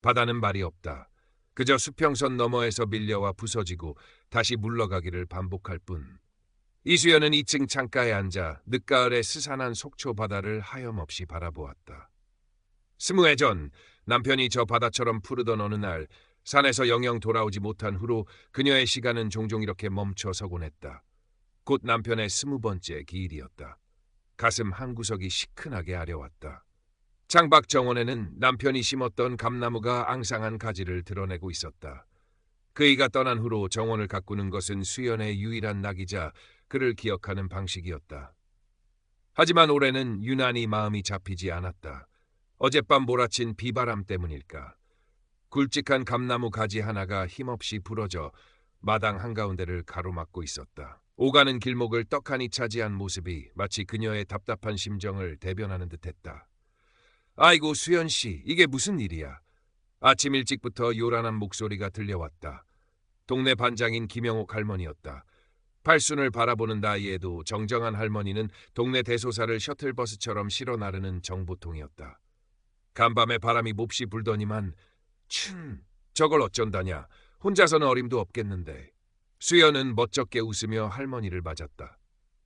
바다는 말이 없다. 그저 수평선 너머에서 밀려와 부서지고 다시 물러가기를 반복할 뿐. 이수연은 2층 창가에 앉아 늦가을의 스산한 속초 바다를 하염없이 바라보았다. 20해 전 남편이 저 바다처럼 푸르던 어느 날 산에서 영영 돌아오지 못한 후로 그녀의 시간은 종종 이렇게 멈춰 서곤 했다. 곧 남편의 20번째 기일이었다. 가슴 한구석이 시큰하게 아려왔다. 창밖 정원에는 남편이 심었던 감나무가 앙상한 가지를 드러내고 있었다. 그이가 떠난 후로 정원을 가꾸는 것은 수연의 유일한 낙이자 그를 기억하는 방식이었다. 하지만 올해는 유난히 마음이 잡히지 않았다. 어젯밤 몰아친 비바람 때문일까. 굵직한 감나무 가지 하나가 힘없이 부러져 마당 한가운데를 가로막고 있었다. 오가는 길목을 떡하니 차지한 모습이 마치 그녀의 답답한 심정을 대변하는 듯했다. 아이고 수연씨, 이게 무슨 일이야. 아침 일찍부터 요란한 목소리가 들려왔다. 동네 반장인 김영옥 할머니였다. 팔순을 바라보는 나이에도 정정한 할머니는 동네 대소사를 셔틀버스처럼 실어 나르는 정보통이었다. 간밤에 바람이 몹시 불더니만 저걸 어쩐다냐. 혼자서는 어림도 없겠는데. 수연은 멋쩍게 웃으며 할머니를 맞았다.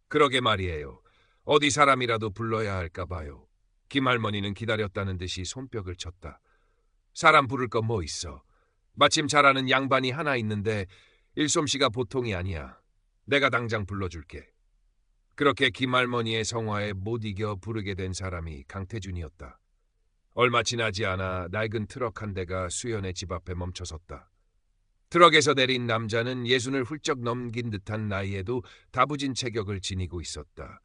그러게 말이에요. 어디 사람이라도 불러야 할까 봐요. 김할머니는 기다렸다는 듯이 손뼉을 쳤다. 사람 부를 거 뭐 있어. 마침 잘하는 양반이 하나 있는데 일솜씨가 보통이 아니야. 내가 당장 불러줄게. 그렇게 김할머니의 성화에 못 이겨 부르게 된 사람이 강태준이었다. 얼마 지나지 않아 낡은 트럭 한 대가 수연의 집 앞에 멈춰섰다. 트럭에서 내린 남자는 60을 훌쩍 넘긴 듯한 나이에도 다부진 체격을 지니고 있었다.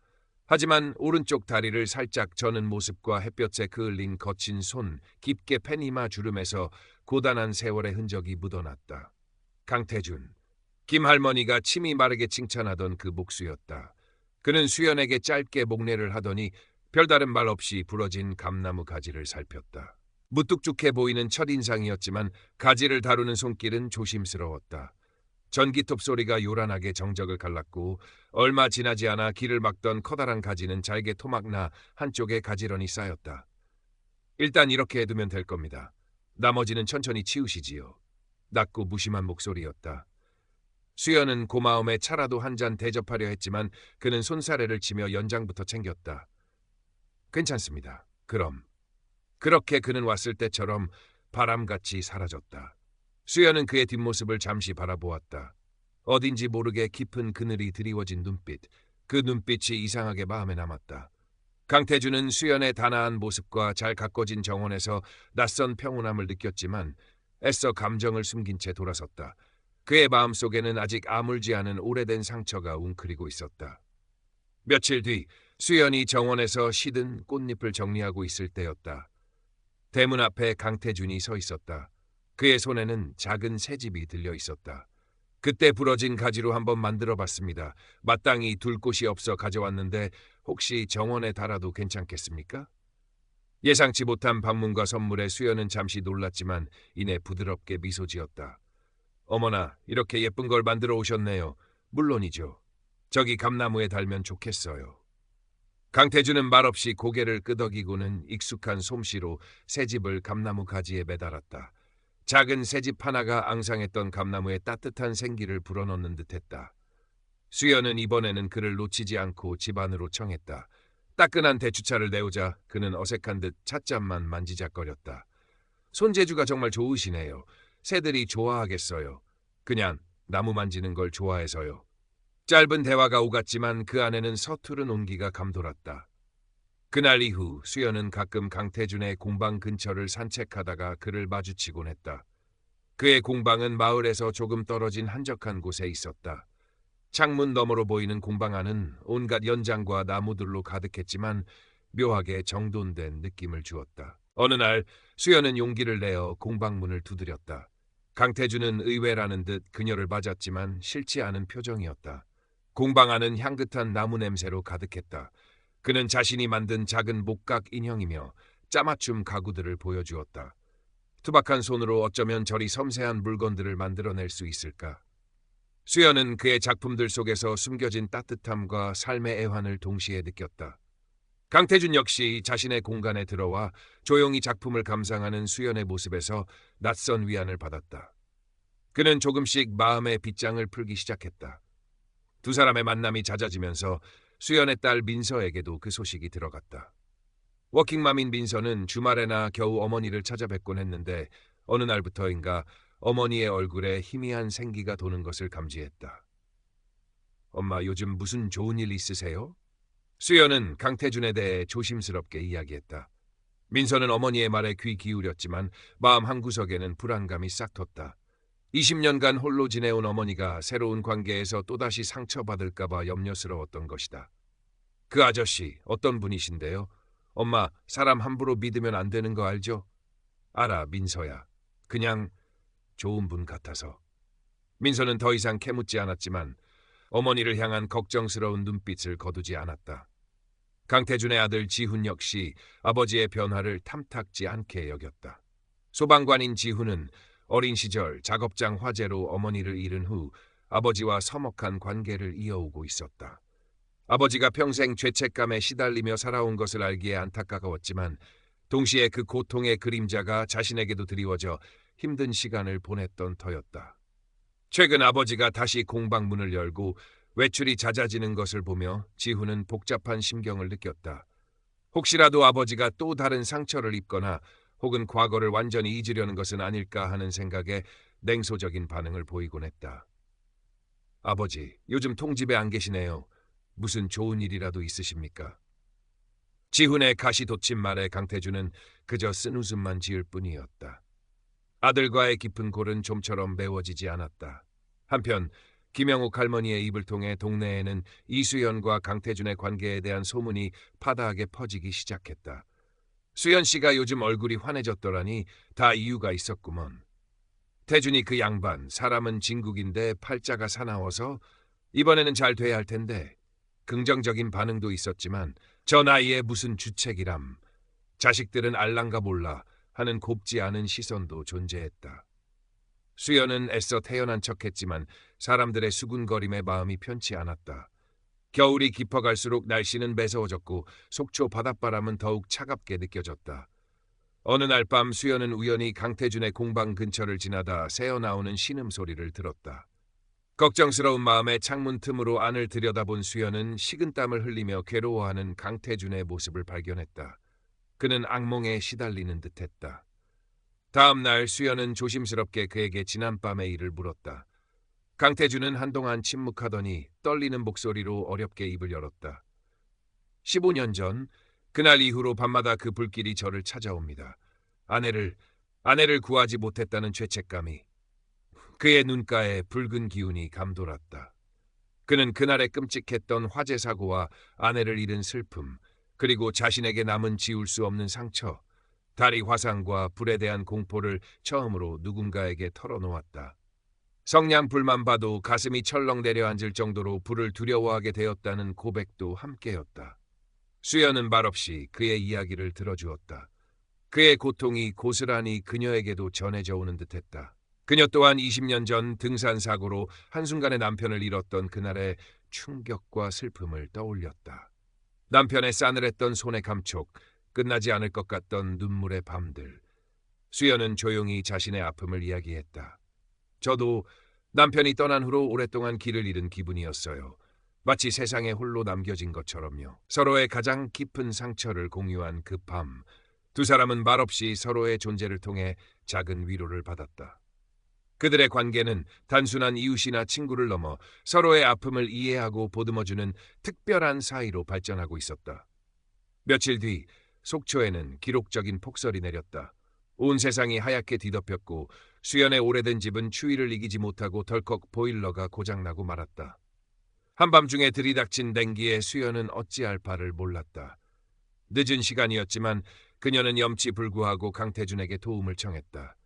하지만 오른쪽 다리를 살짝 저는 모습과 햇볕에 그을린 거친 손, 깊게 팬이마 주름에서 고단한 세월의 흔적이 묻어났다. 강태준. 김할머니가 침이 마르게 칭찬하던 그 목수였다. 그는 수연에게 짧게 목례를 하더니 별다른 말 없이 부러진 감나무 가지를 살폈다. 무뚝뚝해 보이는 첫인상이었지만 가지를 다루는 손길은 조심스러웠다. 전기톱 소리가 요란하게 정적을 갈랐고 얼마 지나지 않아 길을 막던 커다란 가지는 잘게 토막나 한쪽에 가지런히 쌓였다. 일단 이렇게 해두면 될 겁니다. 나머지는 천천히 치우시지요. 낮고 무심한 목소리였다. 수연은 고마움에 차라도 한 잔 대접하려 했지만 그는 손사래를 치며 연장부터 챙겼다. 괜찮습니다. 그럼. 그렇게 그는 왔을 때처럼 바람같이 사라졌다. 수연은 그의 뒷모습을 잠시 바라보았다. 어딘지 모르게 깊은 그늘이 드리워진 눈빛, 그 눈빛이 이상하게 마음에 남았다. 강태준은 수연의 단아한 모습과 잘 가꿔진 정원에서 낯선 평온함을 느꼈지만 애써 감정을 숨긴 채 돌아섰다. 그의 마음속에는 아직 아물지 않은 오래된 상처가 웅크리고 있었다. 며칠 뒤 수연이 정원에서 시든 꽃잎을 정리하고 있을 때였다. 대문 앞에 강태준이 서 있었다. 그의 손에는 작은 새집이 들려 있었다. 그때 부러진 가지로 한번 만들어봤습니다. 마땅히 둘 곳이 없어 가져왔는데 혹시 정원에 달아도 괜찮겠습니까? 예상치 못한 방문과 선물에 수연은 잠시 놀랐지만 이내 부드럽게 미소 지었다. 어머나, 이렇게 예쁜 걸 만들어 오셨네요. 물론이죠. 저기 감나무에 달면 좋겠어요. 강태준은 말없이 고개를 끄덕이고는 익숙한 솜씨로 새집을 감나무 가지에 매달았다. 작은 새집 하나가 앙상했던 감나무에 따뜻한 생기를 불어넣는 듯했다. 수연은 이번에는 그를 놓치지 않고 집 안으로 청했다. 따끈한 대추차를 내오자 그는 어색한 듯 찻잔만 만지작거렸다. 손재주가 정말 좋으시네요. 새들이 좋아하겠어요. 그냥 나무 만지는 걸 좋아해서요. 짧은 대화가 오갔지만 그 안에는 서투른 온기가 감돌았다. 그날 이후 수연은 가끔 강태준의 공방 근처를 산책하다가 그를 마주치곤 했다. 그의 공방은 마을에서 조금 떨어진 한적한 곳에 있었다. 창문 너머로 보이는 공방 안은 온갖 연장과 나무들로 가득했지만 묘하게 정돈된 느낌을 주었다. 어느 날 수연은 용기를 내어 공방문을 두드렸다. 강태준은 의외라는 듯 그녀를 맞았지만 싫지 않은 표정이었다. 공방 안은 향긋한 나무 냄새로 가득했다. 그는 자신이 만든 작은 목각 인형이며 짜맞춤 가구들을 보여주었다. 투박한 손으로 어쩌면 저리 섬세한 물건들을 만들어낼 수 있을까? 수연은 그의 작품들 속에서 숨겨진 따뜻함과 삶의 애환을 동시에 느꼈다. 강태준 역시 자신의 공간에 들어와 조용히 작품을 감상하는 수연의 모습에서 낯선 위안을 받았다. 그는 조금씩 마음의 빗장을 풀기 시작했다. 두 사람의 만남이 잦아지면서 수연의 딸 민서에게도 그 소식이 들어갔다. 워킹맘인 민서는 주말에나 겨우 어머니를 찾아뵙곤 했는데 어느 날부터인가 어머니의 얼굴에 희미한 생기가 도는 것을 감지했다. 엄마, 요즘 무슨 좋은 일 있으세요? 수연은 강태준에 대해 조심스럽게 이야기했다. 민서는 어머니의 말에 귀 기울였지만 마음 한구석에는 불안감이 싹 텄다. 20년간 홀로 지내온 어머니가 새로운 관계에서 또다시 상처받을까봐 염려스러웠던 것이다. 그 아저씨 어떤 분이신데요? 엄마, 사람 함부로 믿으면 안 되는 거 알죠? 알아, 민서야. 그냥 좋은 분 같아서. 민서는 더 이상 캐묻지 않았지만 어머니를 향한 걱정스러운 눈빛을 거두지 않았다. 강태준의 아들 지훈 역시 아버지의 변화를 탐탁지 않게 여겼다. 소방관인 지훈은 어린 시절 작업장 화재로 어머니를 잃은 후 아버지와 서먹한 관계를 이어오고 있었다. 아버지가 평생 죄책감에 시달리며 살아온 것을 알기에 안타까웠지만 동시에 그 고통의 그림자가 자신에게도 드리워져 힘든 시간을 보냈던 터였다. 최근 아버지가 다시 공방문을 열고 외출이 잦아지는 것을 보며 지훈은 복잡한 심경을 느꼈다. 혹시라도 아버지가 또 다른 상처를 입거나 혹은 과거를 완전히 잊으려는 것은 아닐까 하는 생각에 냉소적인 반응을 보이곤 했다. 아버지, 요즘 통집에 안 계시네요. 무슨 좋은 일이라도 있으십니까? 지훈의 가시 돋친 말에 강태준은 그저 쓴웃음만 지을 뿐이었다. 아들과의 깊은 골은 좀처럼 메워지지 않았다. 한편 김영욱 할머니의 입을 통해 동네에는 이수연과 강태준의 관계에 대한 소문이 파다하게 퍼지기 시작했다. 수연 씨가 요즘 얼굴이 환해졌더라니 다 이유가 있었구먼. 태준이 그 양반, 사람은 진국인데 팔자가 사나워서 이번에는 잘 돼야 할 텐데. 긍정적인 반응도 있었지만 저 나이에 무슨 주책이람, 자식들은 알랑가 몰라 하는 곱지 않은 시선도 존재했다. 수연은 애써 태연한 척했지만 사람들의 수군거림에 마음이 편치 않았다. 겨울이 깊어갈수록 날씨는 매서워졌고 속초 바닷바람은 더욱 차갑게 느껴졌다. 어느 날 밤 수연은 우연히 강태준의 공방 근처를 지나다 새어나오는 신음소리를 들었다. 걱정스러운 마음에 창문 틈으로 안을 들여다본 수연은 식은땀을 흘리며 괴로워하는 강태준의 모습을 발견했다. 그는 악몽에 시달리는 듯했다. 다음 날 수연은 조심스럽게 그에게 지난밤의 일을 물었다. 강태준은 한동안 침묵하더니 떨리는 목소리로 어렵게 입을 열었다. 15년 전, 그날 이후로 밤마다 그 불길이 저를 찾아옵니다. 아내를 구하지 못했다는 죄책감이. 그의 눈가에 붉은 기운이 감돌았다. 그는 그날의 끔찍했던 화재 사고와 아내를 잃은 슬픔, 그리고 자신에게 남은 지울 수 없는 상처, 다리 화상과 불에 대한 공포를 처음으로 누군가에게 털어놓았다. 성냥불만 봐도 가슴이 철렁 내려앉을 정도로 불을 두려워하게 되었다는 고백도 함께였다. 수연은 말없이 그의 이야기를 들어주었다. 그의 고통이 고스란히 그녀에게도 전해져 오는 듯했다. 그녀 또한 20년 전 등산 사고로 한순간에 남편을 잃었던 그날의 충격과 슬픔을 떠올렸다. 남편의 싸늘했던 손의 감촉, 끝나지 않을 것 같던 눈물의 밤들. 수연은 조용히 자신의 아픔을 이야기했다. 저도 남편이 떠난 후로 오랫동안 길을 잃은 기분이었어요. 마치 세상에 홀로 남겨진 것처럼요. 서로의 가장 깊은 상처를 공유한 그 밤, 두 사람은 말없이 서로의 존재를 통해 작은 위로를 받았다. 그들의 관계는 단순한 이웃이나 친구를 넘어 서로의 아픔을 이해하고 보듬어주는 특별한 사이로 발전하고 있었다. 며칠 뒤 속초에는 기록적인 폭설이 내렸다. 온 세상이 하얗게 뒤덮였고 수연의 오래된 집은 추위를 이기지 못하고 덜컥 보일러가 고장나고 말았다. 한밤중에 들이닥친 냉기에 수연은 어찌할 바를 몰랐다. 늦은 시간이었지만 그녀는 염치불구하고 강태준에게 도움을 청했다.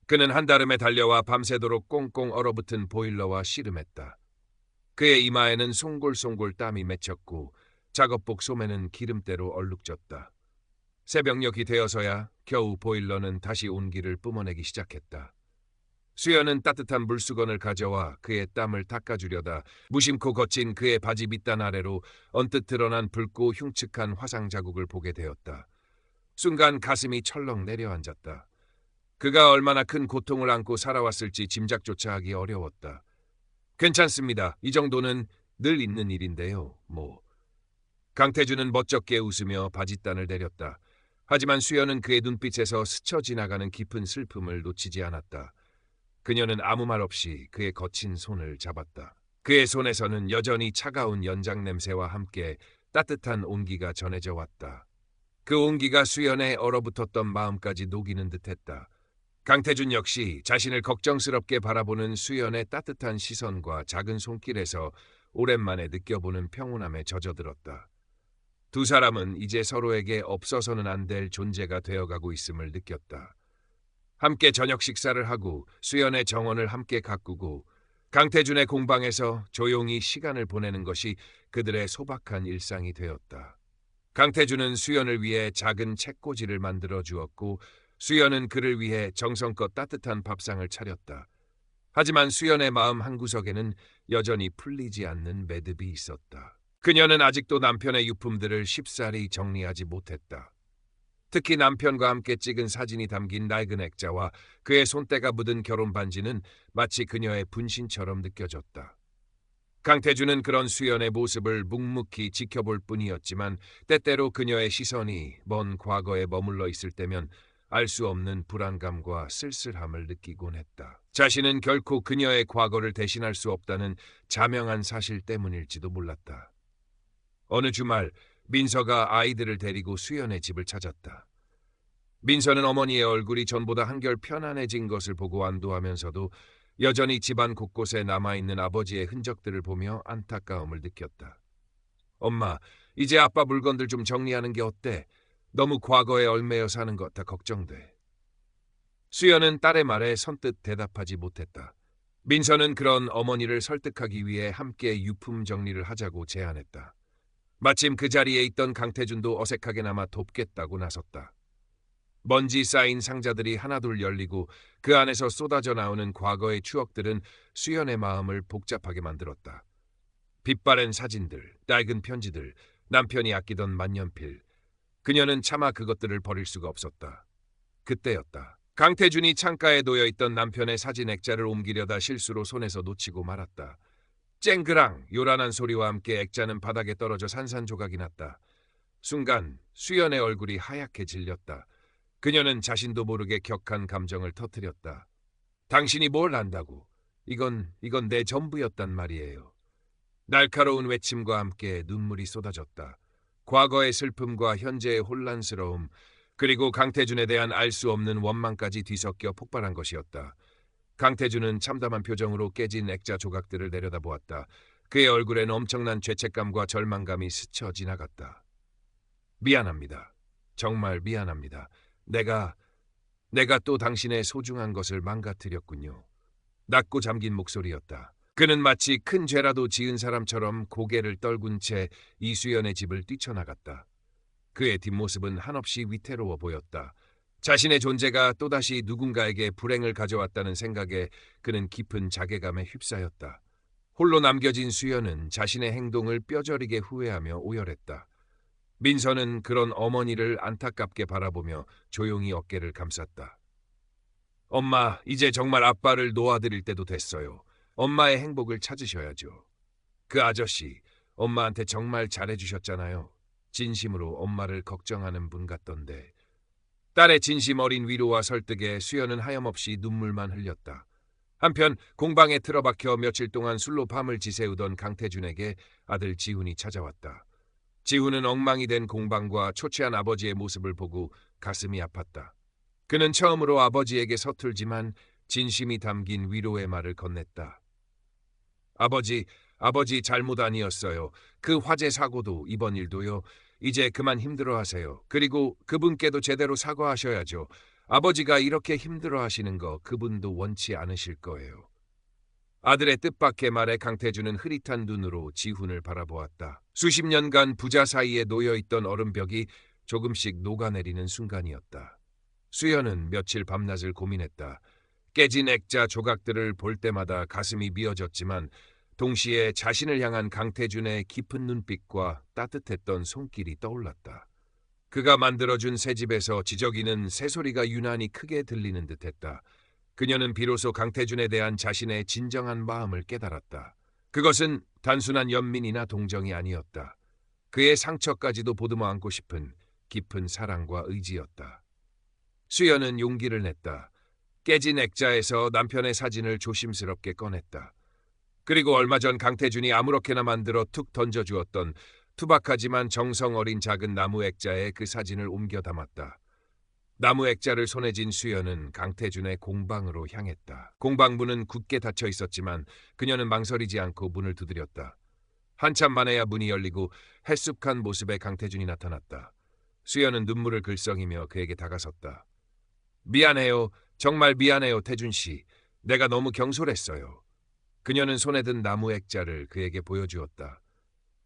그는 한달음에 달려와 밤새도록 꽁꽁 얼어붙은 보일러와 씨름했다. 그의 이마에는 송골송골 땀이 맺혔고 작업복 소매는 기름때로 얼룩졌다. 새벽녘이 되어서야 겨우 보일러는 다시 온기를 뿜어내기 시작했다. 수연은 따뜻한 물수건을 가져와 그의 땀을 닦아주려다 무심코 거친 그의 바지 밑단 아래로 언뜻 드러난 붉고 흉측한 화상 자국을 보게 되었다. 순간 가슴이 철렁 내려앉았다. 그가 얼마나 큰 고통을 안고 살아왔을지 짐작조차 하기 어려웠다. 괜찮습니다. 이 정도는 늘 있는 일인데요. 뭐. 강태준은 멋쩍게 웃으며 바짓단을 내렸다. 하지만 수연은 그의 눈빛에서 스쳐 지나가는 깊은 슬픔을 놓치지 않았다. 그녀는 아무 말 없이 그의 거친 손을 잡았다. 그의 손에서는 여전히 차가운 연장 냄새와 함께 따뜻한 온기가 전해져 왔다. 그 온기가 수연의 얼어붙었던 마음까지 녹이는 듯했다. 강태준 역시 자신을 걱정스럽게 바라보는 수연의 따뜻한 시선과 작은 손길에서 오랜만에 느껴보는 평온함에 젖어들었다. 두 사람은 이제 서로에게 없어서는 안 될 존재가 되어가고 있음을 느꼈다. 함께 저녁 식사를 하고 수연의 정원을 함께 가꾸고 강태준의 공방에서 조용히 시간을 보내는 것이 그들의 소박한 일상이 되었다. 강태준은 수연을 위해 작은 책꽂이를 만들어 주었고 수연은 그를 위해 정성껏 따뜻한 밥상을 차렸다. 하지만 수연의 마음 한구석에는 여전히 풀리지 않는 매듭이 있었다. 그녀는 아직도 남편의 유품들을 쉽사리 정리하지 못했다. 특히 남편과 함께 찍은 사진이 담긴 낡은 액자와 그의 손때가 묻은 결혼 반지는 마치 그녀의 분신처럼 느껴졌다. 강태준은 그런 수연의 모습을 묵묵히 지켜볼 뿐이었지만 때때로 그녀의 시선이 먼 과거에 머물러 있을 때면 알 수 없는 불안감과 쓸쓸함을 느끼곤 했다. 자신은 결코 그녀의 과거를 대신할 수 없다는 자명한 사실 때문일지도 몰랐다. 어느 주말 민서가 아이들을 데리고 수연의 집을 찾았다. 민서는 어머니의 얼굴이 전보다 한결 편안해진 것을 보고 안도하면서도 여전히 집안 곳곳에 남아있는 아버지의 흔적들을 보며 안타까움을 느꼈다. 엄마, 이제 아빠 물건들 좀 정리하는 게 어때? 너무 과거에 얽매여 사는 것 같아 걱정돼. 수연은 딸의 말에 선뜻 대답하지 못했다. 민서는 그런 어머니를 설득하기 위해 함께 유품 정리를 하자고 제안했다. 마침 그 자리에 있던 강태준도 어색하게나마 돕겠다고 나섰다. 먼지 쌓인 상자들이 하나둘 열리고 그 안에서 쏟아져 나오는 과거의 추억들은 수연의 마음을 복잡하게 만들었다. 빛바랜 사진들, 낡은 편지들, 남편이 아끼던 만년필. 그녀는 차마 그것들을 버릴 수가 없었다. 그때였다. 강태준이 창가에 놓여있던 남편의 사진 액자를 옮기려다 실수로 손에서 놓치고 말았다. 쨍그랑 요란한 소리와 함께 액자는 바닥에 떨어져 산산조각이 났다. 순간 수연의 얼굴이 하얗게 질렸다. 그녀는 자신도 모르게 격한 감정을 터뜨렸다. 당신이 뭘 안다고? 이건 내 전부였단 말이에요. 날카로운 외침과 함께 눈물이 쏟아졌다. 과거의 슬픔과 현재의 혼란스러움, 그리고 강태준에 대한 알 수 없는 원망까지 뒤섞여 폭발한 것이었다. 강태준은 참담한 표정으로 깨진 액자 조각들을 내려다보았다. 그의 얼굴엔 엄청난 죄책감과 절망감이 스쳐 지나갔다. 미안합니다. 정말 미안합니다. 내가 또 당신의 소중한 것을 망가뜨렸군요. 낮고 잠긴 목소리였다. 그는 마치 큰 죄라도 지은 사람처럼 고개를 떨군 채 이수연의 집을 뛰쳐나갔다. 그의 뒷모습은 한없이 위태로워 보였다. 자신의 존재가 또다시 누군가에게 불행을 가져왔다는 생각에 그는 깊은 자괴감에 휩싸였다. 홀로 남겨진 수연은 자신의 행동을 뼈저리게 후회하며 오열했다. 민서는 그런 어머니를 안타깝게 바라보며 조용히 어깨를 감쌌다. 엄마, 이제 정말 아빠를 놓아드릴 때도 됐어요. 엄마의 행복을 찾으셔야죠. 그 아저씨, 엄마한테 정말 잘해주셨잖아요. 진심으로 엄마를 걱정하는 분 같던데. 딸의 진심 어린 위로와 설득에 수연은 하염없이 눈물만 흘렸다. 한편 공방에 틀어박혀 며칠 동안 술로 밤을 지새우던 강태준에게 아들 지훈이 찾아왔다. 지훈은 엉망이 된 공방과 초췌한 아버지의 모습을 보고 가슴이 아팠다. 그는 처음으로 아버지에게 서툴지만 진심이 담긴 위로의 말을 건넸다. 아버지 잘못 아니었어요. 그 화재 사고도 이번 일도요. 이제 그만 힘들어하세요. 그리고 그분께도 제대로 사과하셔야죠. 아버지가 이렇게 힘들어하시는 거 그분도 원치 않으실 거예요. 아들의 뜻밖의 말에 강태준은 흐릿한 눈으로 지훈을 바라보았다. 수십 년간 부자 사이에 놓여있던 얼음벽이 조금씩 녹아내리는 순간이었다. 수연은 며칠 밤낮을 고민했다. 깨진 액자 조각들을 볼 때마다 가슴이 미어졌지만 동시에 자신을 향한 강태준의 깊은 눈빛과 따뜻했던 손길이 떠올랐다. 그가 만들어준 새집에서 지저귀는 새소리가 유난히 크게 들리는 듯했다. 그녀는 비로소 강태준에 대한 자신의 진정한 마음을 깨달았다. 그것은 단순한 연민이나 동정이 아니었다. 그의 상처까지도 보듬어 안고 싶은 깊은 사랑과 의지였다. 수연은 용기를 냈다. 깨진 액자에서 남편의 사진을 조심스럽게 꺼냈다. 그리고 얼마 전 강태준이 아무렇게나 만들어 툭 던져주었던 투박하지만 정성 어린 작은 나무 액자에 그 사진을 옮겨 담았다. 나무 액자를 손에 쥔 수연은 강태준의 공방으로 향했다. 공방 문은 굳게 닫혀 있었지만 그녀는 망설이지 않고 문을 두드렸다. 한참 만에야 문이 열리고 헬쑥한 모습의 강태준이 나타났다. 수연은 눈물을 글썽이며 그에게 다가섰다. 미안해요. 정말 미안해요, 태준 씨. 내가 너무 경솔했어요. 그녀는 손에 든 나무 액자를 그에게 보여주었다.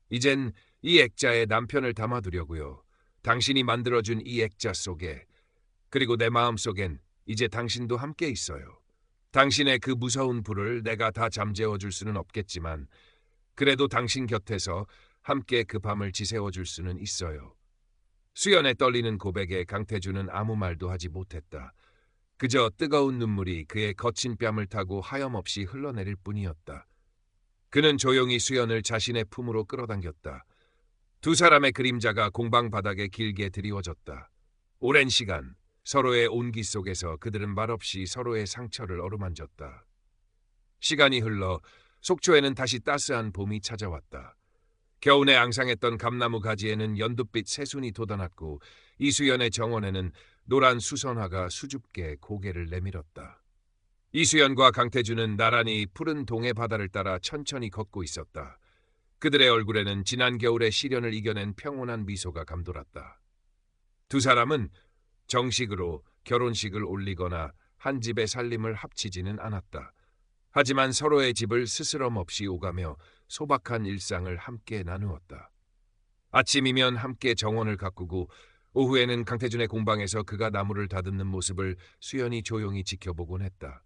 이젠 이 액자에 남편을 담아두려고요. 당신이 만들어준 이 액자 속에, 그리고 내 마음속엔 이제 당신도 함께 있어요. 당신의 그 무서운 불을 내가 다 잠재워줄 수는 없겠지만 그래도 당신 곁에서 함께 그 밤을 지새워줄 수는 있어요. 수연의 떨리는 고백에 강태준은 아무 말도 하지 못했다. 그저 뜨거운 눈물이 그의 거친 뺨을 타고 하염없이 흘러내릴 뿐이었다. 그는 조용히 수연을 자신의 품으로 끌어당겼다. 두 사람의 그림자가 공방 바닥에 길게 드리워졌다. 오랜 시간 서로의 온기 속에서 그들은 말없이 서로의 상처를 어루만졌다. 시간이 흘러 속초에는 다시 따스한 봄이 찾아왔다. 겨우내 앙상했던 감나무 가지에는 연두빛 새순이 돋아났고 이수연의 정원에는 노란 수선화가 수줍게 고개를 내밀었다. 이수연과 강태준은 나란히 푸른 동해 바다를 따라 천천히 걷고 있었다. 그들의 얼굴에는 지난 겨울의 시련을 이겨낸 평온한 미소가 감돌았다. 두 사람은 정식으로 결혼식을 올리거나 한 집의 살림을 합치지는 않았다. 하지만 서로의 집을 스스럼 없이 오가며 소박한 일상을 함께 나누었다. 아침이면 함께 정원을 가꾸고 오후에는 강태준의 공방에서 그가 나무를 다듬는 모습을 수연이 조용히 지켜보곤 했다.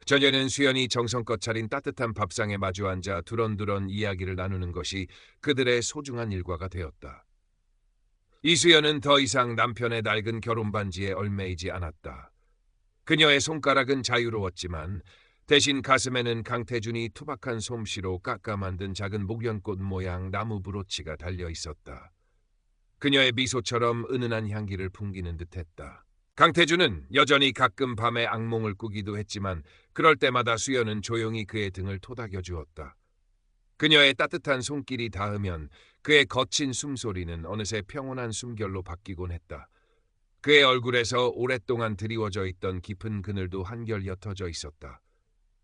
저녁에는 수연이 정성껏 차린 따뜻한 밥상에 마주 앉아 두런두런 이야기를 나누는 것이 그들의 소중한 일과가 되었다. 이수연은 더 이상 남편의 낡은 결혼 반지에 얽매이지 않았다. 그녀의 손가락은 자유로웠지만 대신 가슴에는 강태준이 투박한 솜씨로 깎아 만든 작은 목련꽃 모양 나무 브로치가 달려 있었다. 그녀의 미소처럼 은은한 향기를 풍기는 듯했다. 강태준은 여전히 가끔 밤에 악몽을 꾸기도 했지만 그럴 때마다 수연은 조용히 그의 등을 토닥여 주었다. 그녀의 따뜻한 손길이 닿으면 그의 거친 숨소리는 어느새 평온한 숨결로 바뀌곤 했다. 그의 얼굴에서 오랫동안 드리워져 있던 깊은 그늘도 한결 옅어져 있었다.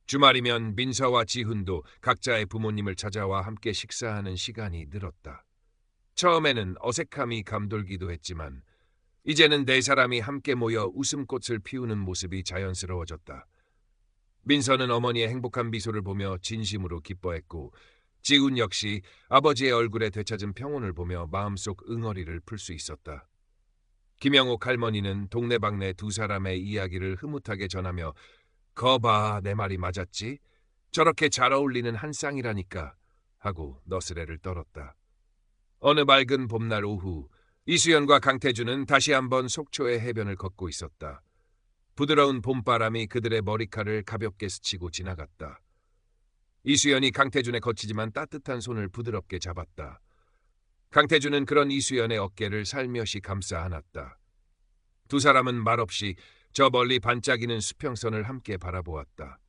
주말이면 민서와 지훈도 각자의 부모님을 찾아와 함께 식사하는 시간이 늘었다. 처음에는 어색함이 감돌기도 했지만 이제는 네 사람이 함께 모여 웃음꽃을 피우는 모습이 자연스러워졌다. 민서는 어머니의 행복한 미소를 보며 진심으로 기뻐했고 지훈 역시 아버지의 얼굴에 되찾은 평온을 보며 마음속 응어리를 풀 수 있었다. 김영옥 할머니는 동네방네 두 사람의 이야기를 흐뭇하게 전하며 거봐, 내 말이 맞았지? 저렇게 잘 어울리는 한 쌍이라니까 하고 너스레를 떨었다. 어느 맑은 봄날 오후 이수연과 강태준은 다시 한번 속초의 해변을 걷고 있었다. 부드러운 봄바람이 그들의 머리칼을 가볍게 스치고 지나갔다. 이수연이 강태준의 거치지만 따뜻한 손을 부드럽게 잡았다. 강태준은 그런 이수연의 어깨를 살며시 감싸 안았다. 두 사람은 말없이 저 멀리 반짝이는 수평선을 함께 바라보았다.